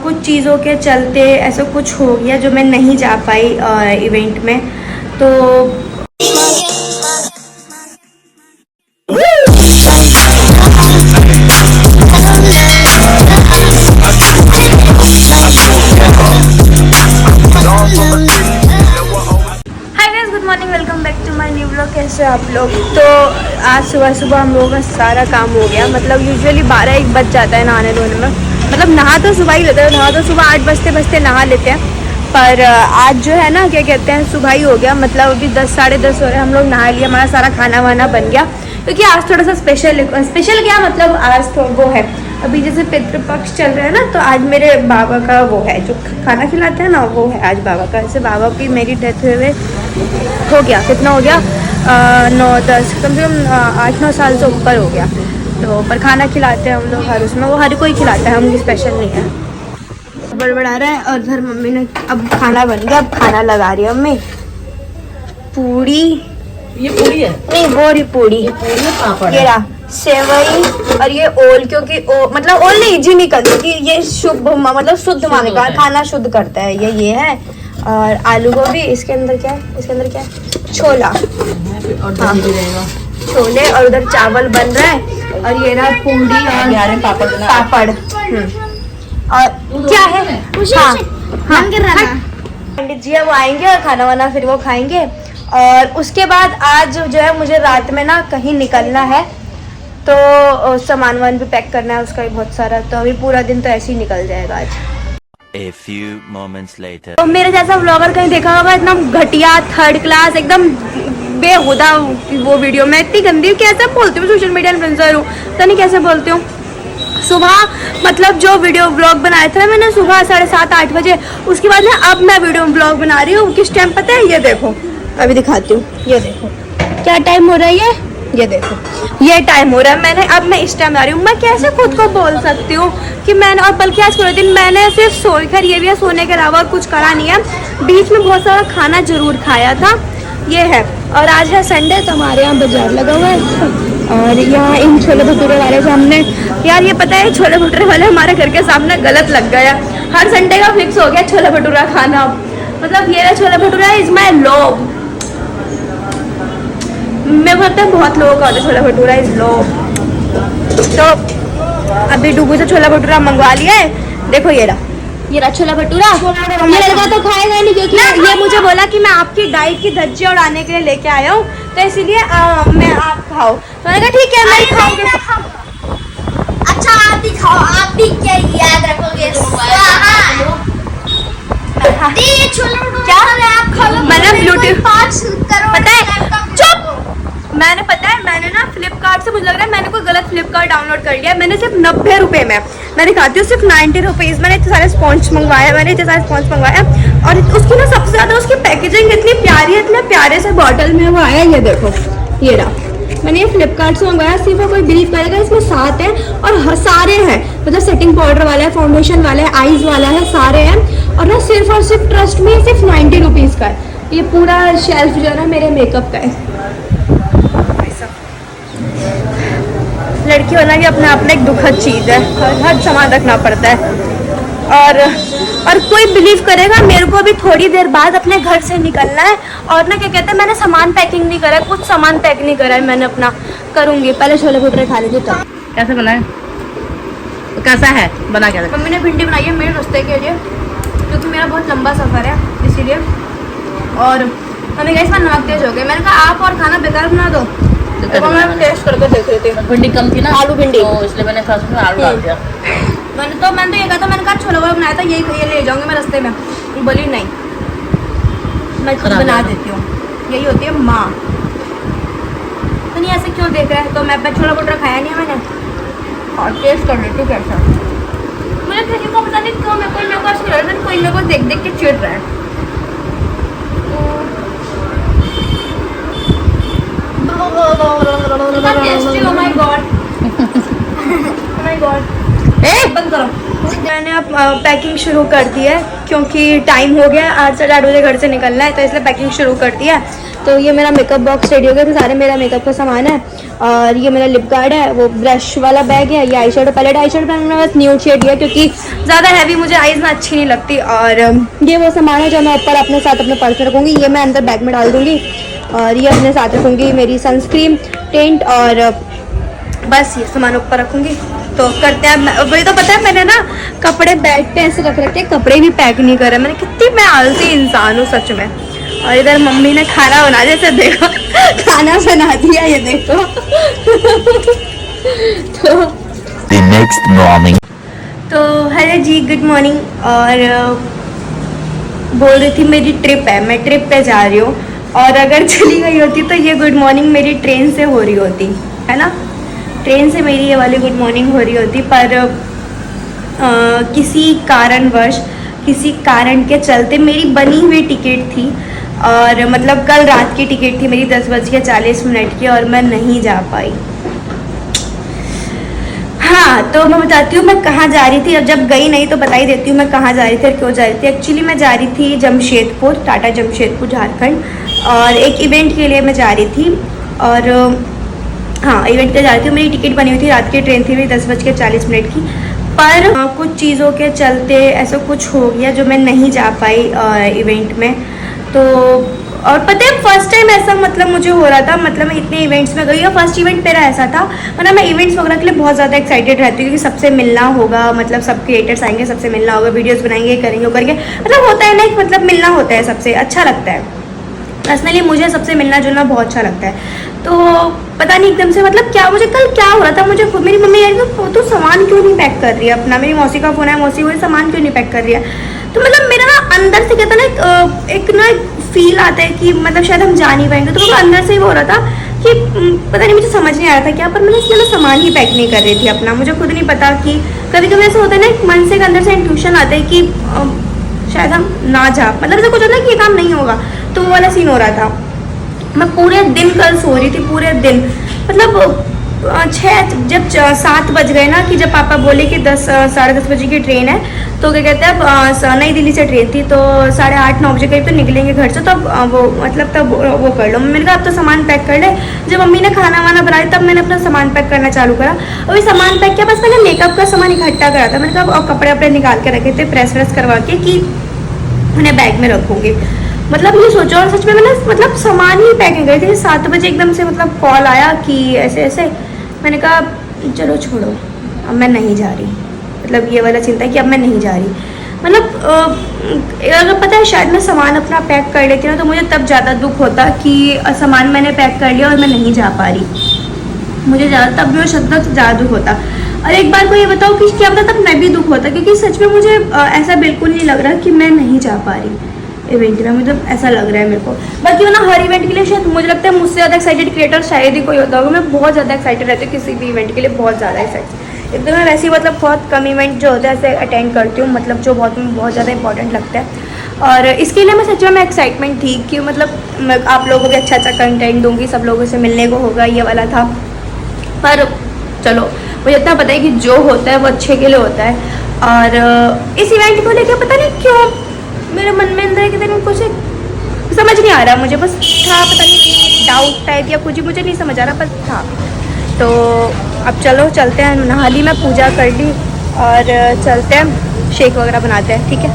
कुछ चीज़ों के चलते ऐसा कुछ हो गया जो मैं नहीं जा पाई इवेंट में। तो good morning, welcome back to my new blog. कैसे आप लोग? तो आज सुबह सुबह हम लोगों का सारा काम हो गया। मतलब यूजुअली 12-1 बज जाता है नहाने धोने में। मतलब नहा तो सुबह ही लेते हैं, नहा तो सुबह 8 बजते नहा लेते हैं। पर आज जो है ना, क्या कहते हैं, सुबह ही हो गया। मतलब अभी 10 साढ़े 10 हो रहे हैं, हम लोग नहा लिया, हमारा सारा खाना वाना बन गया। क्योंकि आज थोड़ा सा स्पेशल क्या मतलब आज तो वो है, अभी जैसे पितृपक्ष चल रहा है ना, तो आज मेरे बाबा का वो है, जो खाना खिलाते हैं ना, वो है आज बाबा का। ऐसे बाबा की मेरी डेथ हुए हो गया, कितना हो गया, 9-10 कम से कम 8-9 साल से ऊपर हो गया। तो पर खाना खिलाते हैं हम लोग हर उसमें, वो हर कोई खिलाता है, हम स्पेशल नहीं है। बड़बड़ा रहा है। और इधर मम्मी ने अब खाना बन गया, अब खाना लगा रही है मम्मी। पूड़ी, ये पूड़ी है नहीं वो रही पूड़ी, ये रहा सेवई और ये ओल, क्योंकि मतलब ओल नहीं जी निकल, क्योंकि ये शुभ मतलब शुद्ध माने का खाना शुद्ध करता है ये है। और आलू गोभी, इसके अंदर क्या है, इसके अंदर क्या है, छोला और हाँ, छोले। और उधर चावल बन रहा है। और ये रहा पूड़ी और पापड़। और क्या है, हाँ पंडित जी है, वो आएंगे और खाना वाना फिर वो खाएंगे। और उसके बाद आज जो है मुझे रात में ना कहीं निकलना है, तो सामान वान भी पैक करना है उसका भी बहुत सारा। तो अभी पूरा दिन तो ऐसे ही निकल जाएगा आज। A few moments later. तो मेरे जैसा व्लॉगर कहीं देखा होगा, एकदम घटिया 3rd क्लास एकदम बेहुदा वो वीडियो। मैं इतनी गंदी कैसे बोलती हूँ, सोशल मीडिया इन्फ्लुएंसर हूँ, तो नहीं कैसे बोलती हूँ। सुबह मतलब जो वीडियो व्लॉग बनाया था मैंने सुबह 7:30-8 बजे, उसके बाद ना अब मैं वीडियो व्लॉग बना रही हूँ। किस टाइम पता है? ये देखो, अभी दिखाती हूँ, ये देखो क्या टाइम हो रहा है, ये देखो ये टाइम हो रहा है। मैंने अब मैं इस टाइम आ रही हूँ। मैं कैसे खुद को बोल सकती हूँ कि मैंने, और बल्कि आज पूरे दिन मैंने सिर्फ सोकर ये भी सोने के अलावा कुछ करा नहीं है। बीच में बहुत सारा खाना जरूर खाया था, ये है। और आज है संडे, तो हमारे यहाँ बाजार लगा हुआ है। और यहाँ इन छोले भटूरे वाले सामने, यार ये पता है छोले भटूरे वाले हमारे घर के सामने गलत लग गया। हर संडे का फिक्स हो गया छोले भटूरा खाना। मतलब ये chole bhatura is my love. मैं बोलता है बहुत लोगों का होता है छोला भटूरा इज लो। तो अभी डूबू से छोला भटूरा मंगवा लिया है। देखो ये रहा छोला भटूरा। ये लड़का तो खाएगा नहीं, क्योंकि ये मुझे बोला कि मैं आपकी डाइट की धज्जी उड़ाने के लिए लेके आया हूँ, तो इसीलिए मैं आप खाओ। तो मैंने कहा ठीक है मैं खाऊंगी। अच्छा आप भी खाओ, आप भी क्या याद रखोगे। क्या आप खा लो। मैंने ब्लूटूथ पता है, चुप। मैंने ना फ्लिपकार्ट से, मुझे लग रहा है मैंने कोई गलत फ्लिपकार्ट डाउनलोड कर लिया। मैंने सिर्फ 90 रुपए में, मैं दिखाती हूँ, सिर्फ 90 रुपीज़ मैंने इतने सारे स्पॉन्ज मंगवाया। और उसकी ना सबसे ज़्यादा उसकी पैकेजिंग इतनी प्यारी है, इतने प्यारे से बॉटल में वो आया। ये देखो ये रहा, मैंने ये फ्लिपकार्ट से मंगवाया। सिर्फ कोई बिलीव करेगा, इसमें 7 है और सारे हैं, मतलब सेटिंग पाउडर वाला है, फाउंडेशन वाला है, आईज वाला है, सारे हैं। और ना सिर्फ और सिर्फ ट्रस्ट में सिर्फ 90 रुपीज़ का है। ये पूरा शेल्फ जो है ना मेरे मेकअप का है। लड़की होना भी अपने आप में एक दुखद चीज़ है, हर सामान रखना पड़ता है। और कोई बिलीव करेगा, मेरे को अभी थोड़ी देर बाद अपने घर से निकलना है। और ना क्या कहते हैं, मैंने सामान पैकिंग नहीं करा है, कुछ सामान पैक नहीं करा है मैंने अपना। करूँगी, पहले छोले भटूरे खा लेंगे तब। कैसे बनाए, तो कैसा है बना क्या? मम्मी ने भिंडी बनाई है मेरे रास्ते के लिए, क्योंकि मेरा बहुत लंबा सफ़र है इसीलिए। और मम्मी कहा इसमें नमक तेज हो गया। मैंने कहा आप और खाना बेकार बना दो, तो मैं टेस्ट करके देख रही थी। भिंडी कम थी ना, आलू भिंडी, तो इसलिए मैंने फर्स्ट में आलू डाल दिया। मैंने तो ये कहा था, मैंने कहा छोला वाला बनाया था, यही ले जाऊंगी मैं रास्ते में। बोली नहीं, मैं खुद बना देती हूँ, यही होती है माँ। तो नहीं ऐसे क्यों देख रहा है? तो मैं छोला भटूरा खाया नहीं है मैंने, और टेस्ट कर लेती हूँ कैसा। मुझे किसी को पता नहीं क्यों कोई मेरे को देख के चिढ़ रहा है। Oh my god. Oh my god. ए बंद करो। मैंने अब पैकिंग शुरू कर दी है क्योंकि टाइम हो गया है, 8 से 8 बजे घर से निकलना है, तो इसलिए पैकिंग शुरू कर दिया है। तो ये मेरा मेकअप बॉक्स रेडी हो गया, तो सारे मेरा मेकअप का सामान है। और ये मेरा लिप गार्ड है, वो ब्रश वाला बैग है, ये eye shadow palette. Eye shadow palette मैंने बस न्यूड शेड लिया क्योंकि ज़्यादा हैवी मुझे आईज में अच्छी नहीं लगती। और ये वो सामान है जो मैं ऊपर अपने साथ अपने पर्स में रखूँगी, ये मैं अंदर बैग में डाल दूँगी। और ये अपने साथ रखूँगी मेरी सनस्क्रीन, टेंट, और बस ये सामान ऊपर रखूँगी। तो करते हैं, वही तो पता है मैंने ना कपड़े बेड पे ऐसे रख रखे, कपड़े भी पैक नहीं करे। मैंने कितनी मैं आलसी इंसान हूँ सच में। और इधर मम्मी ने खाना बना दिया, जैसे देखो खाना बना दिया, ये देखो। तो The next morning. तो हेलो जी, गुड मॉर्निंग। और बोल रही थी मेरी ट्रिप है, मैं ट्रिप पे जा रही हूँ। और अगर चली गई होती तो ये गुड मॉर्निंग मेरी ट्रेन से हो रही होती, है ना। ट्रेन से मेरी ये वाली गुड मॉर्निंग हो रही होती, पर किसी कारणवश, किसी कारण के चलते मेरी बनी हुई टिकट थी। और मतलब कल रात की टिकट थी मेरी 10:40 की, और मैं नहीं जा पाई। हाँ, तो मैं बताती हूँ मैं कहाँ जा रही थी। अब जब गई नहीं तो बता ही देती हूँ मैं कहाँ जा रही थी और क्यों जा रही थी। एक्चुअली मैं जा रही थी जमशेदपुर, टाटा जमशेदपुर, झारखंड, और एक इवेंट के लिए मैं जा रही थी। और हाँ, इवेंट पे जा रही थी, मेरी टिकट बनी हुई थी, रात की ट्रेन थी मेरी 10:40 की। पर कुछ चीज़ों के चलते ऐसा कुछ हो गया जो मैं नहीं जा पाई इवेंट में। तो और पता है फर्स्ट टाइम ऐसा मतलब मुझे हो रहा था, मतलब मैं इतने इवेंट्स में गई और फर्स्ट इवेंट मेरा ऐसा था। मतलब मैं इवेंट्स वगैरह के लिए बहुत ज़्यादा एक्साइटेड रहती हूँ क्योंकि सबसे मिलना होगा, मतलब सब क्रिएटर्स आएंगे, सबसे मिलना होगा, वीडियोस बनाएंगे, करेंगे, वो करके, मतलब होता है ना एक, मतलब मिलना होता है, सबसे अच्छा लगता है। पर्सनली मुझे सबसे मिलना जुलना बहुत अच्छा लगता है। तो पता नहीं एकदम से मतलब क्या, मुझे कल क्या हो रहा था, मुझे मेरी मम्मी यार तो सामान क्यों नहीं पैक कर रही है अपना। मेरी मौसी का फ़ोन है, मौसी वो सामान क्यों नहीं पैक कर रही है। तो मतलब मेरा ना अंदर से कहता ना एक ना फील आता है कि मतलब शायद हम जा नहीं पाएंगे। तो अंदर से ही वो हो रहा था कि पता नहीं, मुझे समझ नहीं आ रहा था क्या, पर मैंने इसलिए सामान ही पैक नहीं कर रही थी अपना। मुझे खुद नहीं पता कि कभी कभी ऐसा होता है ना, एक मन से अंदर से इंट्यूशन आता है कि शायद हम ना जा, मतलब ऐसा कुछ होता है कि ये काम नहीं होगा। तो वो वाला सीन हो रहा था। मैं पूरे दिन कल सो रही थी, पूरे दिन, मतलब 7 बज गए ना, कि जब पापा बोले कि 10-10:30 बजे की ट्रेन है, तो क्या कहते हैं अब नई दिल्ली से ट्रेन थी, तो 8:30-9 बजे करीब तो निकलेंगे घर से। तो अब वो मतलब तब वो कर लो। मैंने कहा अब तो सामान पैक कर ले। जब मम्मी ने खाना वाना बनाया तब मैंने अपना सामान पैक करना चालू करा। अभी सामान पैक किया, बस मैंने मेकअप का सामान इकट्ठा करा था। मैंने कहा कपड़े वपड़े निकाल के रखे थे प्रेस व्रेस करवा के कि उन्हें बैग में रखूँगी। मतलब ये सोचो, और सच में मैंने मतलब सामान ही पैकिंग करी थी। 7 बजे एकदम से मतलब कॉल आया कि ऐसे ऐसे। मैंने कहा चलो छोड़ो, अब मैं नहीं जा रही। मतलब ये वाला चिंता है कि अब मैं नहीं जा रही। मतलब अगर पता है शायद मैं सामान अपना पैक कर लेती ना, तो मुझे तब ज़्यादा दुख होता कि सामान मैंने पैक कर लिया और मैं नहीं जा पा रही। मुझे ज़्यादा तब मुझे ज़्यादा दुख होता। और एक बार को ये बताओ कि क्या पता तब मैं भी दुख होता, क्योंकि सच में मुझे ऐसा बिल्कुल नहीं लग रहा कि मैं नहीं जा पा रही इवेंट में। मुझे ऐसा लग रहा है मेरे को। बाकी ना हर इवेंट के लिए शायद मुझे लगता है मुझसे ज़्यादा एक्साइटेड क्रिएटर शायद ही कोई होता होगा। मैं बहुत ज़्यादा एक्साइटेड रहती हूँ किसी भी इवेंट के लिए, बहुत ज़्यादा एक्साइटेड। एकदम मैं वैसे ही मतलब बहुत कम इवेंट जो होता है ऐसे अटेंड करती हूँ, मतलब जो बहुत ज़्यादा इंपॉर्टेंट लगता है। और इसके लिए मैं सच में एक्साइटमेंट थी कि मतलब मैं आप लोगों को भी अच्छा अच्छा कंटेंट दूँगी, सब लोगों से मिलने को होगा, ये वाला था। पर चलो, मुझे इतना पता है कि जो होता है वो अच्छे के लिए होता है। और इस इवेंट को लेकर पता नहीं क्यों मेरे मन में अंदर कितने कुछ समझ नहीं आ रहा, मुझे बस था पता नहीं डाउट टाइप या कुछ, मुझे नहीं समझ आ रहा, बस था। तो अब चलो चलते हैं, नहा ली मैं, पूजा कर ली, और चलते हैं शेक वगैरह बनाते हैं, ठीक है।